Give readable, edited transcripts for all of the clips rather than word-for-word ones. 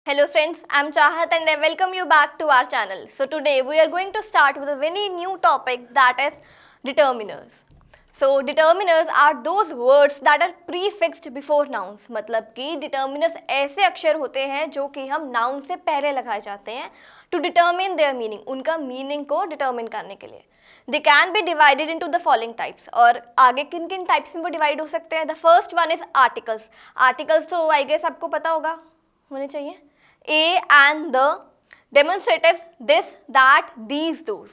Hello friends, I'm Chahat and I welcome you back to our channel. So today we are going to start with a very new topic, that is determiners. So determiners are those words that are prefixed before nouns. मतलब कि determiners ऐसे अक्षर होते हैं जो कि हम noun से पहले लगाए जाते हैं to determine their meaning, उनका meaning को determine करने के लिए. They can be divided into the following types. और आगे किन किन types में वो divide हो सकते हैं? The first one is articles. Articles तो I guess आपको पता होगा, होने चाहिए. A and the, demonstratives this, that, these, those.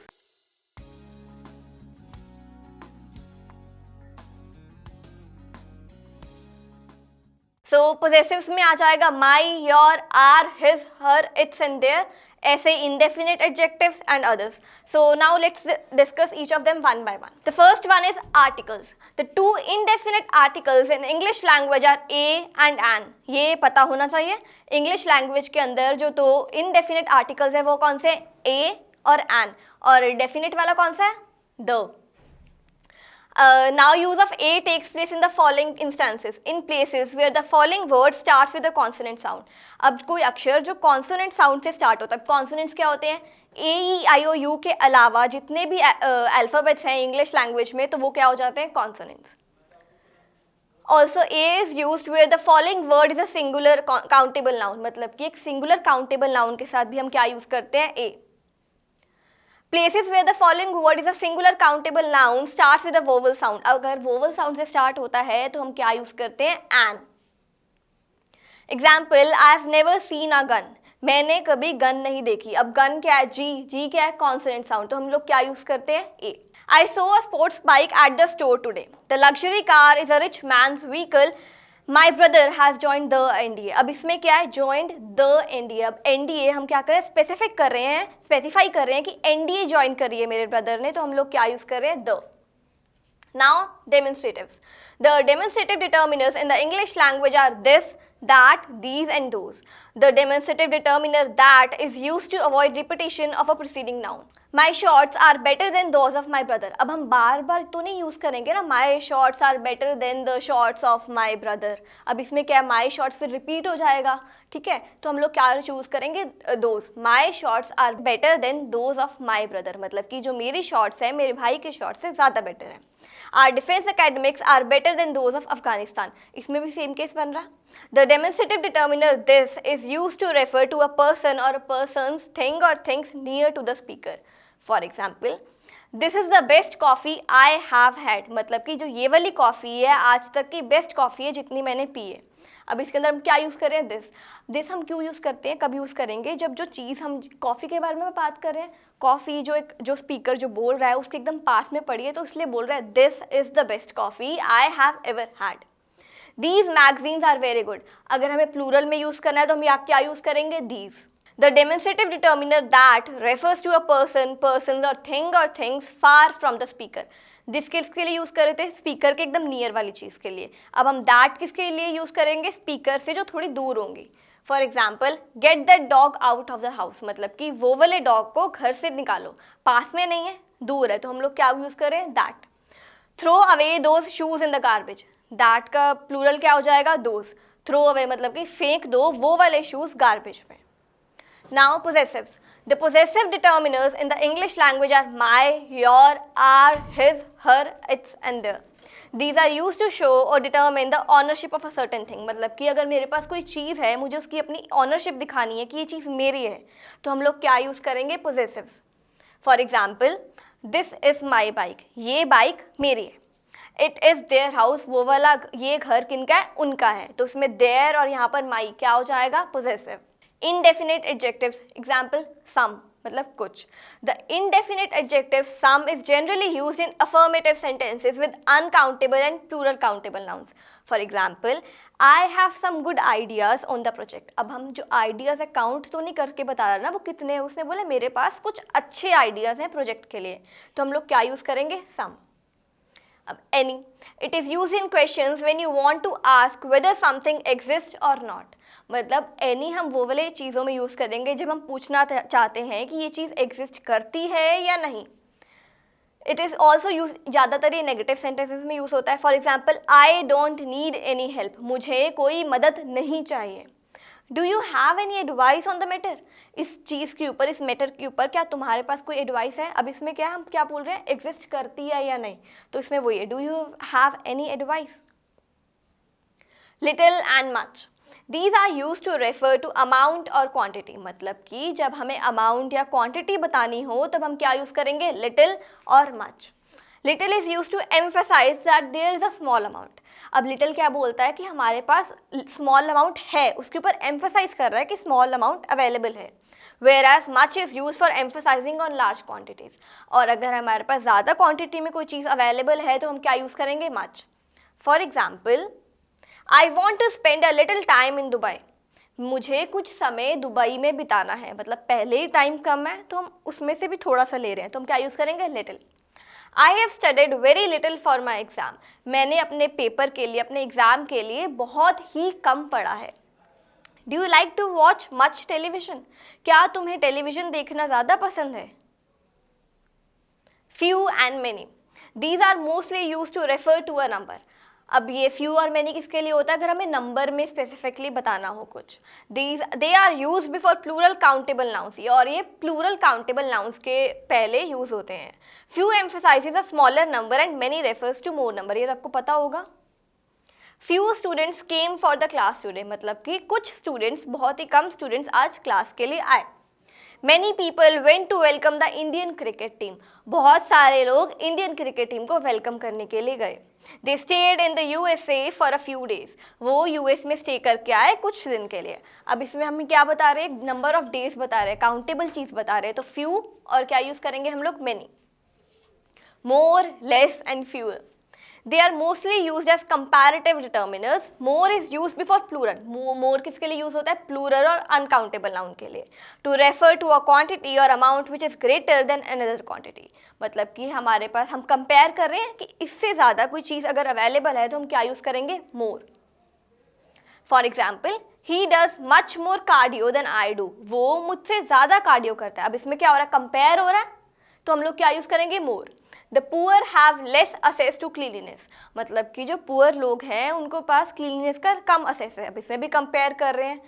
So possessives में आ जाएगा my, your, our, his, her, its and their. ऐसे indefinite adjectives and others. So now let's discuss each of them one by one. The first one is articles. The two indefinite articles in English language are a and an. ये पता होना चाहिए. English language के अंदर जो दो indefinite articles है वो कौन से? a और an. और definite वाला कौन सा है? the. Now use of a takes place in the following instances, in places where the following word starts with a consonant sound. अब कोई अक्षर जो consonant sound से start होता है. consonants क्या होते हैं? a, e, i, o, u के अलावा जितने भी alphabets हैं English language में तो वो क्या हो जाते हैं? consonants. Also a is used where the following word is a singular countable noun. मतलब कि एक singular countable noun के साथ भी हम क्या use करते हैं? a. Places where the following word is a singular countable noun starts with a vowel sound. अगर vowel sound से start होता है तो हम क्या use करते हैं? an. Example, I have never seen a gun. मैंने कभी गन नहीं देखी. अब गन क्या है? जी क्या है? consonant sound. तो हम लोग क्या use करते हैं? a. I saw a sports bike at the store today. The luxury car is a rich man's vehicle. My brother has joined the NDA. अब इसमें क्या है? joined the NDA. अब NDA हम क्या कर रहे हैं? स्पेसिफाई कर रहे हैं कि NDA ज्वाइन करी है मेरे ब्रदर ने, तो हम लोग क्या यूज कर रहे हैं? the. Now demonstratives. The demonstrative determiners in the English language are this, that, these and those. The demonstrative determiner that is used to avoid repetition of a preceding noun. My shorts are better than those of my brother. अब हम बार बार तो नहीं use करेंगे ना, my shorts are better than the shorts of my brother. अब इसमें क्या है? my shorts फिर repeat हो जाएगा, ठीक है? तो हम लोग क्या चूज़ करेंगे? those. My shorts are better than those of my brother. मतलब कि जो मेरी shorts है मेरे भाई के shorts से ज़्यादा better है. Our defense academics are better than those of Afghanistan. इसमें भी सेम केस बन रहा. The demonstrative determiner this is used to refer to a person or a person's thing or things near to the speaker. For example, this is the best coffee I have had. मतलब कि जो ये वाली coffee है आज तक की best coffee है जितनी मैंने पी है. अब इसके अंदर हम क्या यूज़ कर रहे हैं? दिस हम क्यों यूज़ करते हैं? कब यूज़ करेंगे? जब जो चीज़ हम कॉफ़ी के बारे में बात कर रहे हैं, कॉफ़ी जो स्पीकर जो बोल रहा है उसके एकदम पास में पड़ी है तो इसलिए बोल रहा है this is the best coffee I have ever had. These magazines are very good. अगर हमें प्लूरल में यूज़ करना है तो हम यहाँ क्या यूज़ करेंगे? these. The demonstrative determiner that refers to a person, persons or thing or things far from the speaker. This किसके लिए यूज़ कर रहे थे? स्पीकर के एकदम नियर वाली चीज़ के लिए. अब हम that किसके लिए यूज़ करेंगे? स्पीकर से जो थोड़ी दूर होंगी. For example, get that dog out of the house. मतलब कि वो वाले डॉग को घर से निकालो. पास में नहीं है, दूर है, तो हम लोग क्या यूज़ करें? That. Throw away those shoes in the garbage. That का प्लूरल क्या हो जाएगा? दोज. थ्रो अवे मतलब कि फेंक दो वो वाले शूज गार्बेज में. Now possessives. The possessive determiners in the English language are my, your, our, his, her, its and their. These are used to show or determine the ownership of a certain thing. मतलब कि अगर मेरे पास कोई चीज़ है, मुझे उसकी अपनी ownership दिखानी है कि ये चीज़ मेरी है, तो हम लोग क्या यूज़ करेंगे? possessives. For example, this is my bike. ये बाइक मेरी है. It is their house. वो वाला ये घर किनका है? उनका है. तो उसमें their और यहाँ पर my क्या हो जाएगा? possessive. Indefinite adjectives. Example, some. मतलब कुछ. The indefinite adjective some is generally used in affirmative sentences with uncountable and plural countable nouns. For example, I have some good ideas on the project. अब हम जो ideas है count तो नहीं करके बता रहा ना वो कितने हैं. उसने बोला मेरे पास कुछ अच्छे ideas हैं प्रोजेक्ट के लिए, तो हम लोग क्या यूज़ करेंगे? some. अब any. It is used in questions when you want to ask whether something exists or not. मतलब any हम वो वाले चीज़ों में यूज़ करेंगे जब हम पूछना चाहते हैं कि ये चीज़ एग्जिस्ट करती है या नहीं. इट इज़ ऑल्सो यूज, ज़्यादातर ये नेगेटिव सेंटेंसेस में यूज़ होता है. For example, I don't need any help. मुझे कोई मदद नहीं चाहिए. Do you have any advice on the matter? इस चीज़ के ऊपर, इस मैटर के ऊपर क्या तुम्हारे पास कोई एडवाइस है? अब इसमें क्या, हम क्या बोल रहे हैं, एग्जिस्ट करती है या नहीं, तो इसमें वही है, do you have any advice. Little and much, these are use to refer to amount और क्वांटिटी, मतलब कि जब हमें अमाउंट या क्वांटिटी बतानी हो तब हम क्या यूज़ करेंगे, लिटिल और much. Little is use to emphasize that there is a small amount. अब लिटिल क्या बोलता है कि हमारे पास स्मॉल अमाउंट है, उसके ऊपर एम्फेसाइज कर रहा है कि स्मॉल अमाउंट अवेलेबल है। Whereas much is used for emphasizing on large quantities, और अगर हमारे पास ज़्यादा क्वांटिटी में कोई चीज़ अवेलेबल है तो हम क्या यूज़ करेंगे, much. For example, I want to spend a little time in Dubai, मुझे कुछ समय दुबई में बिताना है, मतलब पहले ही टाइम कम है तो हम उसमें से भी थोड़ा सा ले रहे हैं, तो हम क्या यूज़ करेंगे, little. I have studied very little for my exam, मैंने अपने पेपर के लिए, अपने एग्ज़ाम के लिए बहुत ही कम पढ़ा है। Do you like to watch much television, क्या तुम्हें टेलीविजन देखना ज़्यादा पसंद है। Few and many, these are mostly use to refer to a number. अब ये फ्यू और मैनी किसके लिए होता है, अगर हमें नंबर में स्पेसिफिकली बताना हो कुछ। They are use before plural countable nouns, और ये प्लूरल काउंटेबल नाउंस के पहले यूज होते हैं। Few emphasizes a smaller number and many refers to more number, ये तो आपको पता होगा। Few students came for the class today, मतलब कि कुछ स्टूडेंट्स, बहुत ही कम स्टूडेंट्स आज क्लास के लिए आए। Many people went to welcome the Indian cricket team, बहुत सारे लोग इंडियन क्रिकेट टीम को वेलकम करने के लिए गए। They stayed in the USA for a few days, वो US में स्टे करके आए कुछ दिन के लिए। अब इसमें हम क्या बता रहे हैं, नंबर ऑफ डेज बता रहे हैं, काउंटेबल चीज़ बता रहे हैं, तो फ्यू और क्या यूज़ करेंगे हम लोग, many. More, less and fewer, they are mostly used as comparative determiners. more is used before plural, more किसके लिए यूज होता है, plural और uncountable noun के लिए। to refer to a quantity or amount which is greater than another quantity, मतलब कि हमारे पास, हम कंपेयर कर रहे हैं कि इससे ज़्यादा कोई चीज़ अगर अवेलेबल है तो हम क्या यूज़ करेंगे, more। For example, he does much more cardio than I do, वो मुझसे ज़्यादा कार्डियो करता है। अब इसमें क्या हो रहा है, कंपेयर हो रहा है, तो हम लोग क्या यूज़ करेंगे, more. The poor have less access to cleanliness, मतलब कि जो पुअर लोग हैं उनको पास क्लीनलीनेस का कम असेस है। अब इसमें भी कंपेयर कर रहे हैं,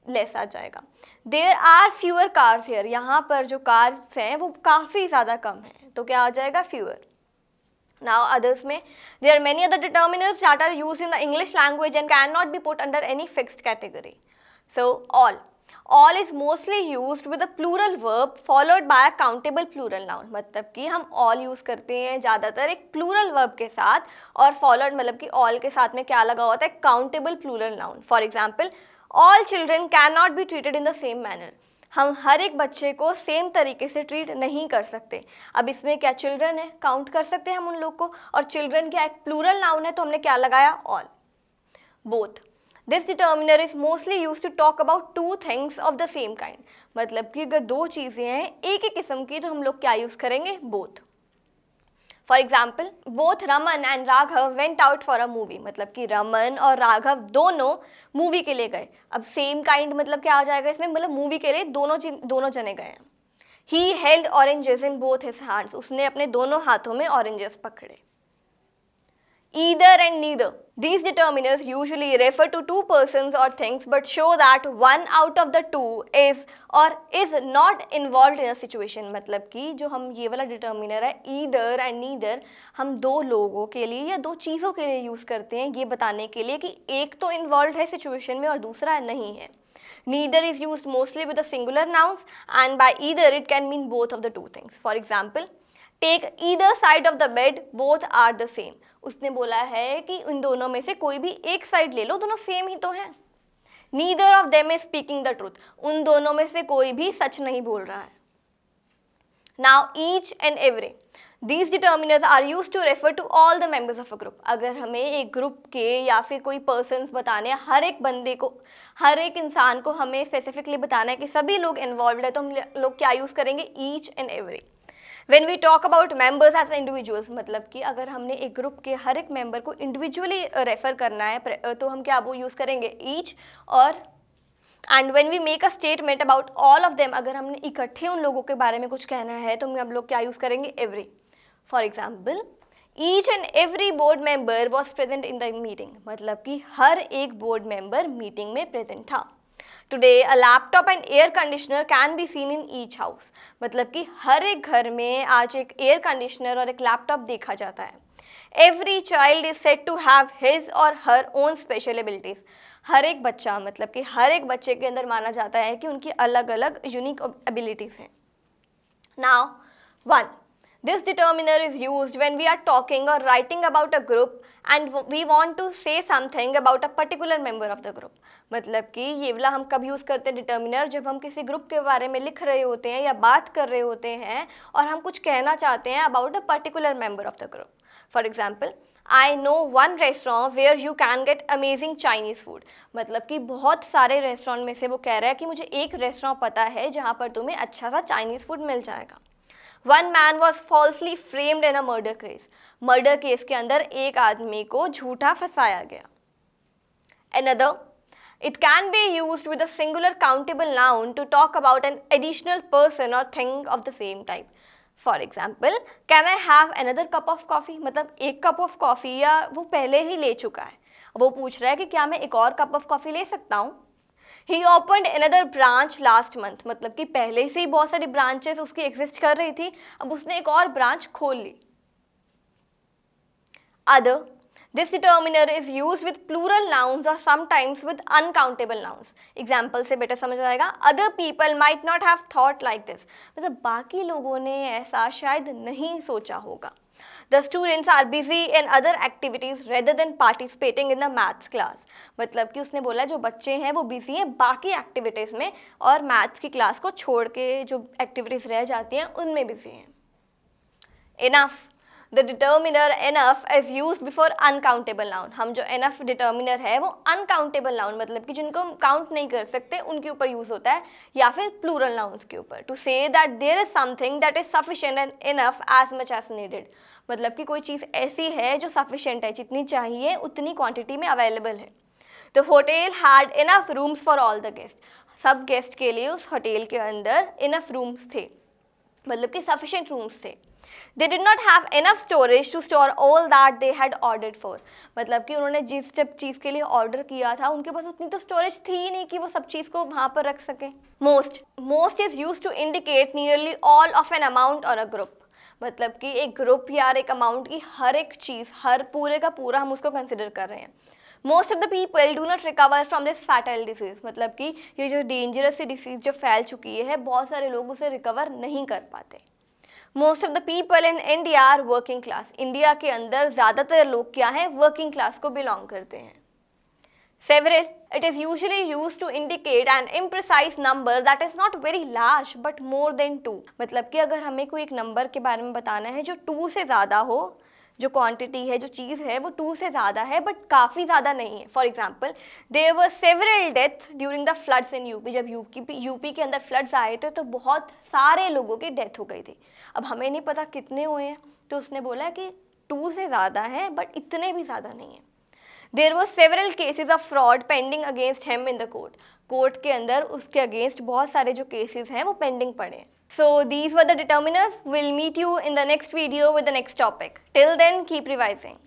लेस आ जाएगा। There are fewer cars here, यहाँ पर जो कार्स हैं वो काफ़ी ज़्यादा कम है, तो क्या आ जाएगा, फ्यूअर। Now others में, there are many other determiners that are used in the English language and cannot be put under any fixed category. So all is mostly used with a plural verb followed by a countable plural noun, मतलब कि हम all use करते हैं ज़्यादातर एक plural verb के साथ, और followed मतलब कि all के साथ में क्या लगा होता है, countable plural noun. For example, all children cannot be treated in the same manner, हम हर एक बच्चे को सेम तरीके से ट्रीट नहीं कर सकते। अब इसमें क्या, चिल्ड्रन है, काउंट कर सकते हैं हम उन लोग को, और चिल्ड्रन क्या एक प्लूरल नाउन है, तो हमने क्या लगाया, all. Both, this determiner is mostly use to talk about two things of the same kind, मतलब कि अगर दो चीज़ें हैं एक ही किस्म की तो हम लोग क्या यूज़ करेंगे, both. For example, both Raman and Raghav went out for a movie, मतलब कि रमन और राघव दोनों मूवी के लिए गए। अब सेम काइंड मतलब क्या आ जाएगा इसमें, मतलब मूवी के लिए दोनों जने गए हैं। He held oranges in both his hands, उसने अपने दोनों हाथों में ऑरेंजेस पकड़े। Either and neither, these determiners usually refer to two persons or things but show that one out of the two is or is not involved in a situation, मतलब कि जो हम ये वाला determiner है either and neither, हम दो लोगों के लिए या दो चीज़ों के लिए यूज़ करते हैं ये बताने के लिए कि एक तो involved है situation में और दूसरा नहीं है। Neither is used mostly with the singular nouns and by either it can mean both of the two things. For example, take either side of the bed, both are the same, उसने बोला है कि उन दोनों में से कोई भी एक साइड ले लो, दोनों सेम ही तो हैं। Neither of them is speaking the truth, उन दोनों में से कोई भी सच नहीं बोल रहा है। Now each and every, these determiners are used to refer to all the members of a group, अगर हमें एक ग्रुप के या फिर कोई पर्सन्स बताने, हर एक बंदे को, हर एक इंसान को हमें स्पेसिफिकली बताना है कि सभी लोग इन्वॉल्व है, तो हम लोग क्या यूज़ करेंगे, each and every. When we talk about members as individuals, मतलब कि अगर हमने एक ग्रुप के हर एक मेंबर को इंडिविजुअली रेफर करना है तो हम क्या वो यूज़ करेंगे, ईच। और and when we make a statement about all of them, अगर हमने इकट्ठे उन लोगों के बारे में कुछ कहना है तो हम लोग क्या यूज़ करेंगे, every. For example, each and every board member was present in the meeting, मतलब कि हर एक बोर्ड मेंबर मीटिंग में प्रेजेंट था। Today a laptop and air conditioner can be seen in each house, मतलब कि हर एक घर में आज एक एयर कंडीशनर और एक लैपटॉप देखा जाता है. Every child is said to have his or her own special abilities. हर एक बच्चा, मतलब कि हर एक बच्चे के अंदर माना जाता है कि उनकी अलग अलग यूनिक एबिलिटीज़ हैं. Now one, this determiner is used when we are talking or writing about a group and we want to say something about a particular member of the group. मतलब कि ये वाला हम कब यूज़ करते हैं determiner, जब हम किसी ग्रुप के बारे में लिख रहे होते हैं या बात कर रहे होते हैं और हम कुछ कहना चाहते हैं about a particular member of the group. For example, I know one restaurant where you can get amazing Chinese food. मतलब कि बहुत सारे रेस्टोरेंट में से वो कह रहा है कि मुझे एक रेस्टोरेंट पता है जहाँ पर तुम्हें अच्छा सा चाइनीज़ फूड मिल जाएगा. One man was falsely framed in a murder case. Murder case के अंदर एक आदमी को झूठा फंसाया गया. Another, it can be used with a singular countable noun to talk about an additional person or thing of the same type. For example, can I have another cup of coffee? मतलब एक cup of coffee, या वो पहले ही ले चुका है, वो पूछ रहा है कि क्या मैं एक और कप ऑफ कॉफ़ी ले सकता हूँ. He opened another branch last month. मतलब कि पहले से ही बहुत सारी ब्रांचेस उसकी एग्जिस्ट कर रही थी, अब उसने एक और ब्रांच खोल ली. Other, this determiner is used with plural nouns or sometimes with uncountable nouns. Example से बेटर समझ आएगा. Other people might not have thought like this. मतलब बाकी लोगों ने ऐसा शायद नहीं सोचा होगा. The students are busy in other activities rather than participating in the maths class. मतलब कि उसने बोला जो बच्चे हैं वो बिजी हैं बाकी एक्टिविटीज़ में और मैथ्स की क्लास को छोड़ के जो एक्टिविटीज़ रह जाती हैं उनमें बिजी हैं. Enough. The determiner enough is used before uncountable noun. हम जो enough determiner है वो uncountable noun, मतलब कि जिनको हम काउंट नहीं कर सकते उनके ऊपर यूज़ होता है, या फिर plural nouns के ऊपर. To say that there is something that is sufficient and enough as much as needed. मतलब कि कोई चीज़ ऐसी है जो सफिशेंट है, जितनी चाहिए उतनी क्वांटिटी में अवेलेबल है. The hotel had enough rooms for all the guests. सब गेस्ट के लिए उस होटल के अंदर enough rooms थे, मतलब कि sufficient rooms थे. They did not have enough storage to store all that they had ordered for. मतलब कि उन्होंने जिस जब चीज़ के लिए ऑर्डर किया था उनके पास उतनी तो स्टोरेज थी ही नहीं कि वो सब चीज़ को वहाँ पर रख सकें. Most is used to indicate nearly all of an amount or a group. मतलब कि एक ग्रुप या एक अमाउंट की हर एक चीज़, हर पूरे का पूरा हम उसको कंसिडर कर रहे हैं. Most of the people do not recover from this fatal disease. मतलब कि ये जो डेंजरस सी डिसीज़ जो फैल चुकी है, बहुत सारे लोग उसे रिकवर नहीं कर पाते. Most of the people in India are working class. India के अंदर ज़्यादातर लोग क्या हैं, वर्किंग क्लास को बिलोंग करते हैं. Several, it is usually used to indicate an imprecise number that is not very large but more than 2. मतलब कि अगर हमें कोई एक नंबर के बारे में बताना है जो 2 से ज़्यादा हो, जो क्वांटिटी है, जो चीज़ है वो 2 से ज़्यादा है बट काफ़ी ज़्यादा नहीं है. For example, there were several deaths during the floods in UP. जब यूपी के अंदर फ्लड्स आए थे तो बहुत सारे लोगों की डेथ हो गई थी. अब हमें नहीं पता कितने हुए हैं, तो उसने बोला कि 2 से ज़्यादा है बट इतने भी ज़्यादा नहीं है. There were several cases of fraud pending against him in the court. Court के अंदर उसके अगेंस्ट बहुत सारे जो केसेस हैं वो पेंडिंग पड़े. So these were the determiners. We'll meet you in the next video with the next topic. Till then, keep revising.